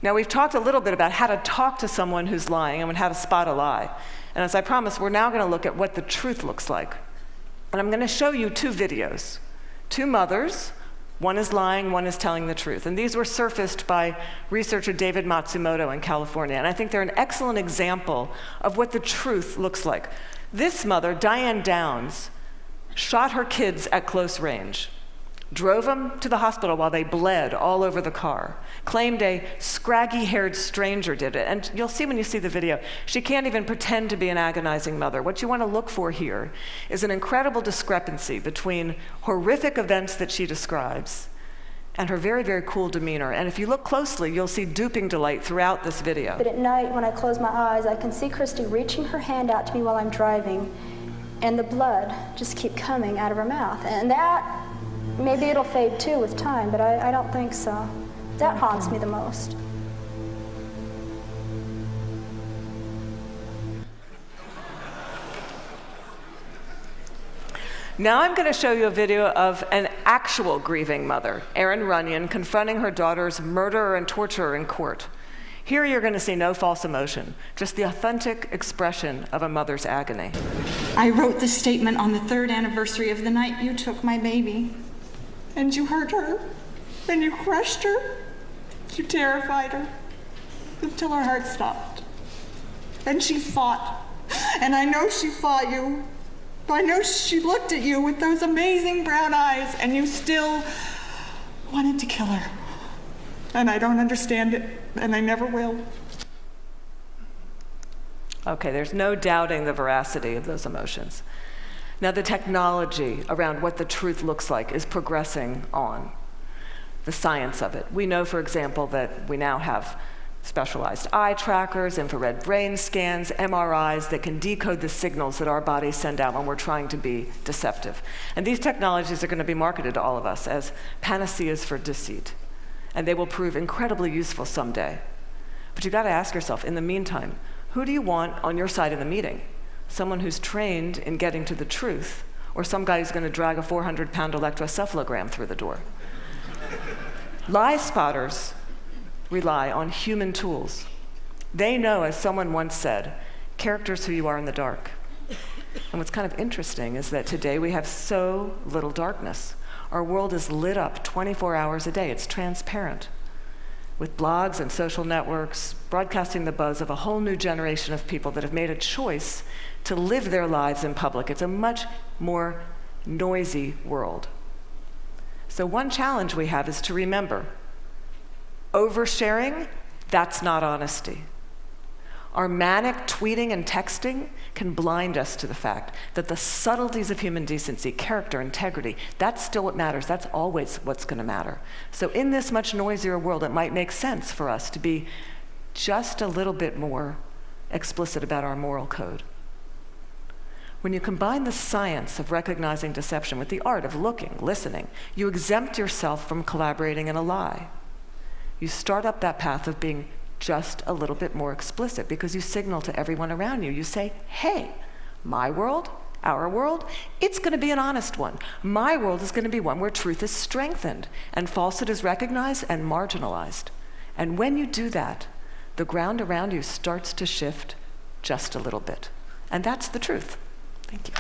Now, we've talked a little bit about how to talk to someone who's lying and how to spot a lie. And as I promised, we're now going to look at what the truth looks like. And I'm going to show you two videos. Two mothers, one is lying, one is telling the truth. And these were surfaced by researcher David Matsumoto in California. And I think they're an excellent example of what the truth looks like. This mother, Diane Downs, shot her kids at close range, drove them to the hospital while they bled all over the car, claimed a scraggy-haired stranger did it. And you'll see when you see the video, she can't even pretend to be an agonizing mother. What you want to look for here is an incredible discrepancy between horrific events that she describes and her very, very cool demeanor. And if you look closely, you'll see duping delight throughout this video. But at night, when I close my eyes, I can see Christy reaching her hand out to me while I'm driving, and the blood just keep coming out of her mouth. And that, maybe it'll fade too with time, but I don't think so. That haunts me the most. Now I'm going to show you a video of an actual grieving mother, Erin Runyon, confronting her daughter's murderer and torturer in court. Here you're going to see no false emotion, just the authentic expression of a mother's agony. I wrote this statement on the 3rd anniversary of the night you took my baby. And you hurt her, and you crushed her, you terrified her, until her heart stopped. And she fought, and I know she fought you. I know she looked at you with those amazing brown eyes, and you still wanted to kill her. And I don't understand it, and I never will. Okay, there's no doubting the veracity of those emotions. Now, the technology around what the truth looks like is progressing on, the science of it. We know, for example, that we now have specialized eye trackers, infrared brain scans, MRIs that can decode the signals that our bodies send out when we're trying to be deceptive. And these technologies are going to be marketed to all of us as panaceas for deceit. And they will prove incredibly useful someday. But you've got to ask yourself, in the meantime, who do you want on your side of the meeting? Someone who's trained in getting to the truth, or some guy who's going to drag a 400-pound electroencephalogram through the door? Lie spotters rely on human tools. They know, as someone once said, character's who you are in the dark. And what's kind of interesting is that today we have so little darkness. Our world is lit up 24 hours a day. It's transparent, with blogs and social networks broadcasting the buzz of a whole new generation of people that have made a choice to live their lives in public. It's a much more noisy world. So one challenge we have is to remember, oversharing, that's not honesty. Our manic tweeting and texting can blind us to the fact that the subtleties of human decency, character, integrity, that's still what matters. That's always what's going to matter. So in this much noisier world, it might make sense for us to be just a little bit more explicit about our moral code. When you combine the science of recognizing deception with the art of looking, listening, you exempt yourself from collaborating in a lie. You start up that path of being just a little bit more explicit because you signal to everyone around you. You say, hey, my world, our world, it's going to be an honest one. My world is going to be one where truth is strengthened and falsehood is recognized and marginalized. And when you do that, the ground around you starts to shift just a little bit. And that's the truth. Thank you.